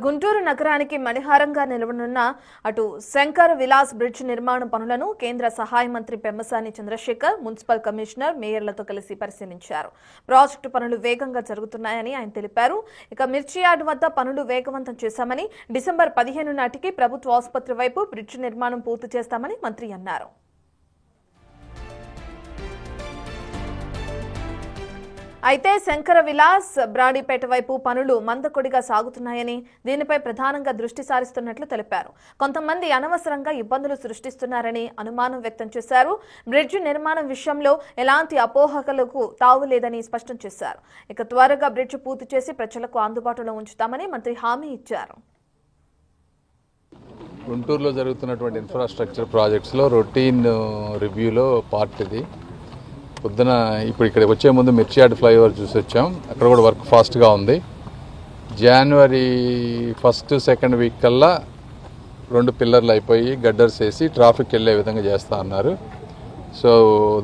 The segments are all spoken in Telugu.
గుంటూరు నగరానికి మణిహారంగా నిలవనున్న అటు శంకర్ విలాస్ బ్రిడ్జ్ నిర్మాణ పనులను కేంద్ర సహాయ మంత్రి పెమ్మసాని చంద్రశేఖర్ మున్సిపల్ కమిషనర్ మేయర్లతో కలిసి పరిశీలించారు. ప్రాజెక్టు పనులు వేగంగా జరుగుతున్నాయని ఆయన తెలిపారు. ఇక మిర్చి యార్డ్ వద్ద పనులు వేగవంతం చేశామని, డిసెంబర్ 15 నాటికి ప్రభుత్వ ఆసుపత్రి వైపు బ్రిడ్జ్ నిర్మాణం పూర్తి చేస్తామని మంత్రి అన్నారు. అయితే శంకర విలాస్ బ్రాడీపేట వైపు పనులు మందకొడిగా సాగుతున్నాయని, దీనిపై ప్రధానంగా దృష్టి సారిస్తున్నట్లు తెలిపారు. కొంతమంది అనవసరంగా ఇబ్బందులు సృష్టిస్తున్నారని అనుమానం వ్యక్తం చేశారు. బ్రిడ్జి నిర్మాణం విషయంలో ఎలాంటి అపోహలకు తావులేదని స్పష్టం చేశారు. ఇక త్వరగా బ్రిడ్జి పూర్తి చేసి ప్రజలకు అందుబాటులో ఉంచుతామని మంత్రి హామీ ఇచ్చారు. గుంటూరులో జరుగుతున్నటువంటి ఇన్ఫ్రాస్ట్రక్చర్ ప్రాజెక్ట్స్లో రొటీన్ రివ్యూలో పార్ట్ ఇది. పొద్దున ఇప్పుడు ఇక్కడికి వచ్చే ముందు మిర్చి యార్డ్ ఫ్లైఓవర్ చూసి వచ్చాం. అక్కడ కూడా వర్క్ ఫాస్ట్గా ఉంది. జనవరి 1, 2 వీక్ కల్లా 2 పిల్లర్లు అయిపోయి గడ్డర్స్ వేసి ట్రాఫిక్ వెళ్ళే విధంగా చేస్తూ ఉన్నారు. సో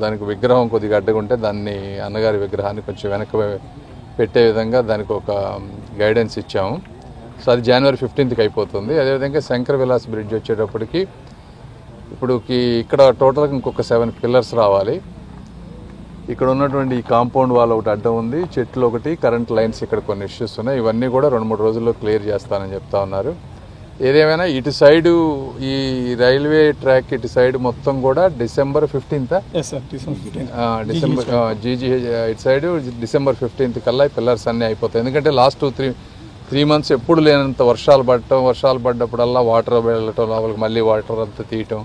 దానికి విగ్రహం కొద్దిగా అడ్డగుంటే దాన్ని అన్నగారి విగ్రహాన్ని కొంచెం వెనక పెట్టే విధంగా దానికి ఒక గైడెన్స్ ఇచ్చాము. సో అది జనవరి 15కి అయిపోతుంది. అదేవిధంగా శంకర్ విలాస్ బ్రిడ్జ్ వచ్చేటప్పటికి ఇక్కడ టోటల్గా ఇంకొక 7 పిల్లర్స్ రావాలి. ఇక్కడ ఉన్నటువంటి ఈ కాంపౌండ్ వాల్ ఒకటి అడ్డం ఉంది, చెట్లు ఒకటి, కరెంట్ లైన్స్ ఇక్కడ కొన్ని ఇష్యూస్ ఉన్నాయి. ఇవన్నీ కూడా 2-3 రోజుల్లో క్లియర్ చేస్తానని చెప్తా ఉన్నారు. ఏదేమైనా ఇటు సైడు ఈ రైల్వే ట్రాక్ ఇటు సైడ్ మొత్తం కూడా డిసెంబర్ 15th జీజీ ఇటు సైడ్ డిసెంబర్ 15th కల్లా ఈ పిల్లర్స్ అన్నీ అయిపోతాయి. ఎందుకంటే లాస్ట్ 3 months ఎప్పుడు లేనంత వర్షాలు పడ్డప్పుడల్లా వాటర్ వెళ్ళటం, లోపలికి మళ్ళీ వాటర్ అంతా తీయటం,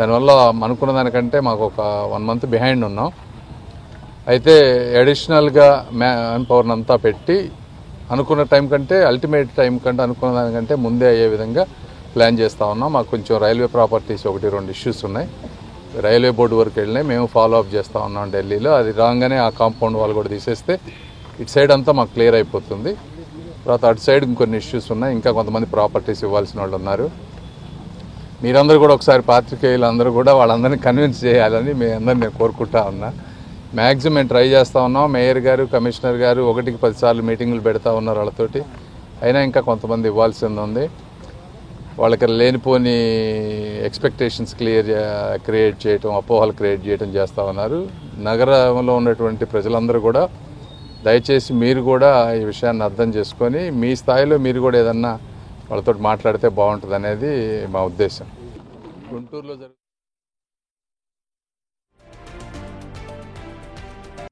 దానివల్ల అనుకున్న దానికంటే మాకు ఒక 1 month బిహైండ్ ఉన్నాం. అయితే అడిషనల్గా మ్యాన్ పవర్ని అంతా పెట్టి అనుకున్న టైం కంటే అల్టిమేట్ టైం కంటే అనుకున్న దానికంటే ముందే అయ్యే విధంగా ప్లాన్ చేస్తూ ఉన్నాం. మాకు కొంచెం రైల్వే ప్రాపర్టీస్ 1-2 ఇష్యూస్ ఉన్నాయి. రైల్వే బోర్డు వరకు వెళ్ళినాయి. మేము ఫాలో అప్ చేస్తూ ఉన్నాం ఢిల్లీలో. అది రాగానే ఆ కాంపౌండ్ వాళ్ళు కూడా తీసేస్తే ఇటు సైడ్ అంతా మాకు క్లియర్ అయిపోతుంది. తర్వాత అటు సైడ్ ఇంకొన్ని ఇష్యూస్ ఉన్నాయి. ఇంకా కొంతమంది ప్రాపర్టీస్ ఇవ్వాల్సిన వాళ్ళు ఉన్నారు. మీరందరూ కూడా ఒకసారి పాత్రికేయులు అందరూ కూడా వాళ్ళందరినీ కన్విన్స్ చేయాలని మీ అందరినీ నేను కోరుకుంటా ఉన్నా. మ్యాక్సిమం మేము ట్రై చేస్తూ ఉన్నాం. మేయర్ గారు, కమిషనర్ గారు 1కి 10 సార్లు మీటింగులు పెడతా ఉన్నారు వాళ్ళతోటి. అయినా ఇంకా కొంతమంది ఇవ్వాల్సింది ఉంది. వాళ్ళకి లేనిపోని ఎక్స్పెక్టేషన్స్ క్రియేట్ చేయటం, అపోహలు క్రియేట్ చేయడం చేస్తూ ఉన్నారు. నగరంలో ఉన్నటువంటి ప్రజలందరూ కూడా దయచేసి మీరు కూడా ఈ విషయాన్ని అర్థం చేసుకొని మీ స్థాయిలో మీరు కూడా ఏదన్నా వాళ్ళతో మాట్లాడితే బాగుంటుంది అనేది మా ఉద్దేశం. గుంటూరులో